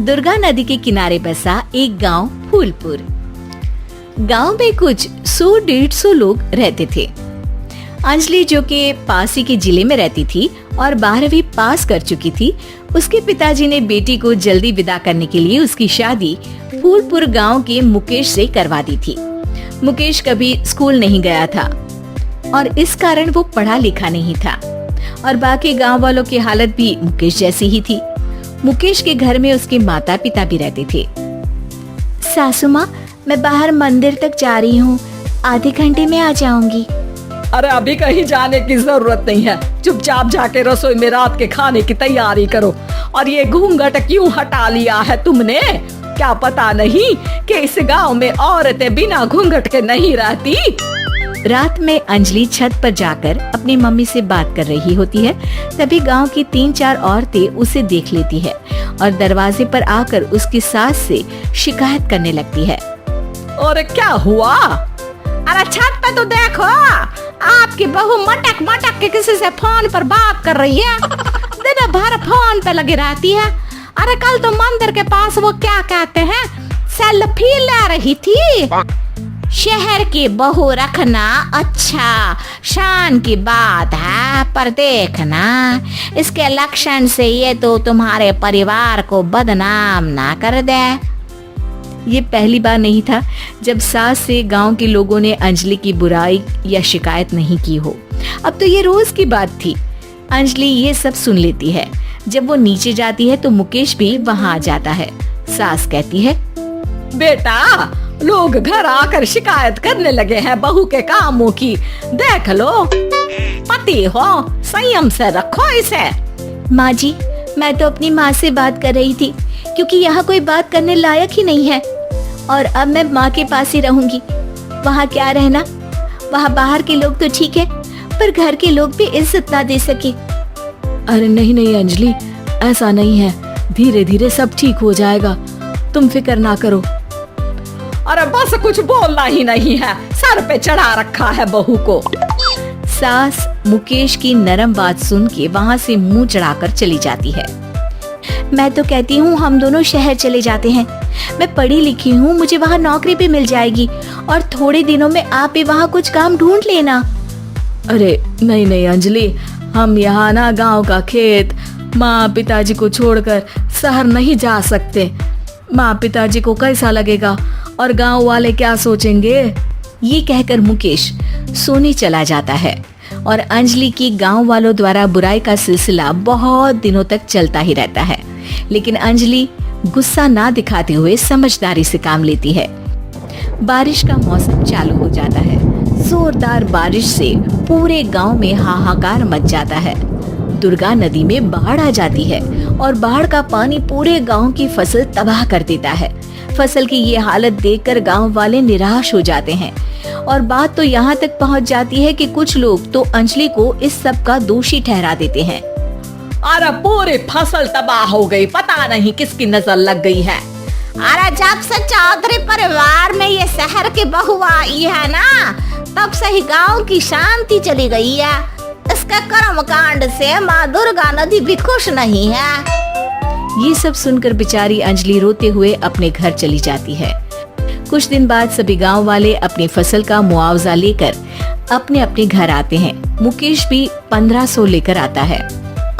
दुर्गा नदी के किनारे बसा एक गांव फूलपुर। गांव में कुछ 100-150 लोग रहते थे। अंजलि, जो कि पास ही के जिले में रहती थी और 12वीं पास कर चुकी थी, उसके पिताजी ने बेटी को जल्दी विदा करने के लिए उसकी शादी फूलपुर गांव के मुकेश से करवा दी थी। मुकेश कभी स्कूल नहीं गया था और इस कारण वो पढ़ा लिखा नहीं था और बाकी गांव वालों की हालत भी मुकेश जैसी ही थी। मुकेश के घर में उसके माता पिता भी रहते थे। सासू माँ, मैं बाहर मंदिर तक जा रही हूँ, आधे घंटे में आ जाऊंगी। अरे अभी कहीं जाने की जरूरत नहीं है, चुपचाप जाके रसोई में रात के खाने की तैयारी करो। और ये घूंघट क्यों हटा लिया है तुमने? क्या पता नहीं कि इस गांव में औरतें बिना घूंघट के नहीं रहती। रात में अंजलि छत पर जाकर अपनी मम्मी से बात कर रही होती है। तभी गांव की 3-4 औरतें उसे देख लेती है और दरवाजे पर आकर उसकी सास से शिकायत करने लगती है। और क्या हुआ? अरे छत पे तो देखो, आपकी बहू मटक मटक के किसी से फोन पर बात कर रही है। दिन भर फोन पे लगी रहती है। अरे कल तो मंदिर के पास वो क्या कहते हैं, सेल्फी ले रही थी। शहर की बहू रखना अच्छा शान की बात है, पर देखना इसके लक्षण से ये तो तुम्हारे परिवार को बदनाम ना कर दे। ये पहली बार नहीं था जब सास से गांव के लोगों ने अंजलि की बुराई या शिकायत नहीं की हो। अब तो ये रोज की बात थी। अंजलि ये सब सुन लेती है। जब वो नीचे जाती है तो मुकेश भी वहाँ आ जाता है। सास कहती है, बेटा, लोग घर आकर शिकायत करने लगे हैं बहू के कामों की। देख लो, पति हो, संयम से रखो इसे। माँ जी, मैं तो अपनी माँ से बात कर रही थी क्योंकि यहाँ कोई बात करने लायक ही नहीं है और अब मैं माँ के पास ही रहूंगी। वहाँ क्या रहना, वहाँ बाहर के लोग तो ठीक है पर घर के लोग भी इज्जत ना दे सके। अरे नहीं नहीं अंजलि, ऐसा नहीं है, धीरे धीरे सब ठीक हो जाएगा, तुम फिक्र ना करो। अरे बस कुछ बोलना ही नहीं है, सर पे चढ़ा रखा है बहू को। सास मुकेश की नरम बात सुन के वहाँ से मुंह चढ़ाकर चली जाती है। मैं तो कहती हूँ हम दोनों शहर चले जाते हैं। मैं पढ़ी लिखी हूँ, मुझे वहाँ नौकरी भी मिल जाएगी और थोड़े दिनों में आप भी वहाँ कुछ काम ढूंढ लेना। अरे नहीं नहीं अंजलि, हम यहाँ ना गांव का खेत, माँ पिताजी को छोड़कर शहर नहीं जा सकते। माँ पिताजी को कैसा लगेगा और गांव वाले क्या सोचेंगे? ये कहकर मुकेश सोने चला जाता है और अंजलि की गांव वालों द्वारा बुराई का सिलसिला बहुत दिनों तक चलता ही रहता है। लेकिन अंजलि गुस्सा ना दिखाते हुए समझदारी से काम लेती है। बारिश का मौसम चालू हो जाता है। जोरदार बारिश से पूरे गांव में हाहाकार मच जाता है। दुर्गा नदी में बाढ़ आ जाती है और बाढ़ का पानी पूरे गांव की फसल तबाह कर देता है। फसल की ये हालत देखकर गांव वाले निराश हो जाते हैं और बात तो यहाँ तक पहुँच जाती है कि कुछ लोग तो अंजलि को इस सब का दोषी ठहरा देते हैं। अरे पूरी फसल तबाह हो गई, पता नहीं किसकी नजर लग गई है। अरे जब से चौधरी परिवार में ये शहर की बहू आई है ना, तब से ही गांव की शांति चली गई है। इसके कर्म कांड से माँ दुर्गा नदी भी खुश नहीं है। ये सब सुनकर बेचारी अंजलि रोते हुए अपने घर चली जाती है। कुछ दिन बाद सभी गांव वाले अपनी फसल का मुआवजा लेकर अपने अपने घर आते हैं। मुकेश भी 1500 लेकर आता है।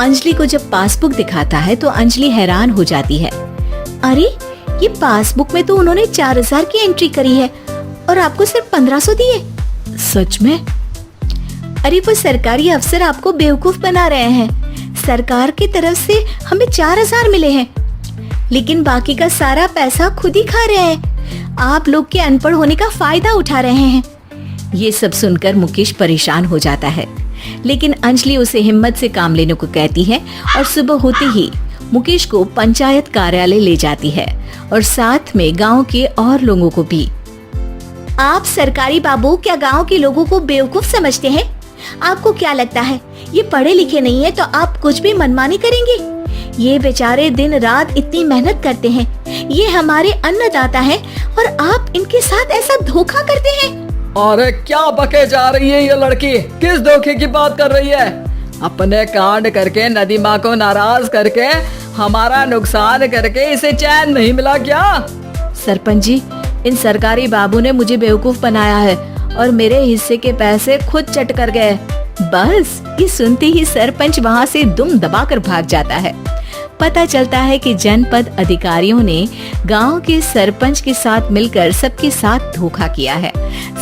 अंजलि को जब पासबुक दिखाता है तो अंजलि हैरान हो जाती है। अरे ये पासबुक में तो उन्होंने 4000 की एंट्री करी है और आपको सिर्फ 1500 दिए। सच में? अरे वो सरकारी अफसर आपको बेवकूफ बना रहे हैं। सरकार की तरफ से हमें 4000 मिले हैं लेकिन बाकी का सारा पैसा खुद ही खा रहे हैं। आप लोग के अनपढ़ होने का फायदा उठा रहे हैं। ये सब सुनकर मुकेश परेशान हो जाता है लेकिन अंजलि उसे हिम्मत से काम लेने को कहती है और सुबह होते ही मुकेश को पंचायत कार्यालय ले जाती है और साथ में गांव के और लोगों को भी। आप सरकारी बाबू क्या गांव के लोगों को बेवकूफ समझते हैं? आपको क्या लगता है ये पढ़े लिखे नहीं है तो आप कुछ भी मनमानी करेंगे? ये बेचारे दिन रात इतनी मेहनत करते हैं, ये हमारे अन्नदाता हैं और आप इनके साथ ऐसा धोखा करते हैं। अरे क्या बके जा रही है ये लड़की, किस धोखे की बात कर रही है? अपने कांड करके नदी माँ को नाराज करके हमारा नुकसान करके इसे चैन नहीं मिला क्या? सरपंच जी, इन सरकारी बाबू ने मुझे बेवकूफ बनाया है और मेरे हिस्से के पैसे खुद चट कर गए। बस ये सुनते ही सरपंच वहाँ से दुम दबाकर भाग जाता है। पता चलता है कि जनपद अधिकारियों ने गांव के सरपंच के साथ मिलकर सबके साथ धोखा किया है।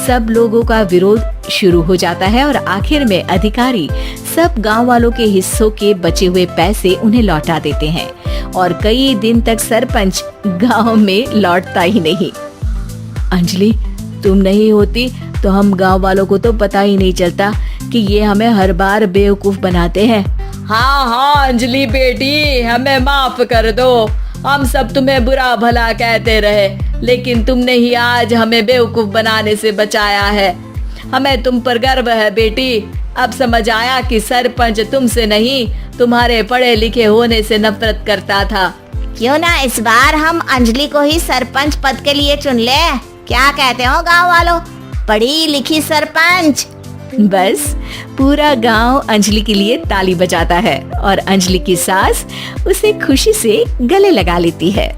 सब लोगों का विरोध शुरू हो जाता है और आखिर में अधिकारी सब गांव वालों के हिस्सों के बचे हुए पैसे उन्हें लौटा देते हैं और कई दिन तक सरपंच गांव में लौटता ही नहीं। अंजलि, तुम नहीं होती तो हम गांव वालों को तो पता ही नहीं चलता कि ये हमें हर बार बेवकूफ बनाते हैं। हाँ हाँ अंजलि बेटी, हमें माफ कर दो। हम सब तुम्हें बुरा भला कहते रहे, लेकिन तुमने ही आज हमें बेवकूफ बनाने से बचाया है। हमें तुम पर गर्व है बेटी। अब समझ आया कि सरपंच तुमसे नहीं, तुम्हारे पढ़े लिखे होने से नफरत करता था। क्यों ना इस बार हम अंजलि को ही सरपंच पद के लिए चुन ले? क्या कहते हो गांव वालों? पढ़ी लिखी सरपंच। बस पूरा गांव अंजलि के लिए ताली बजाता है और अंजलि की सास उसे खुशी से गले लगा लेती है।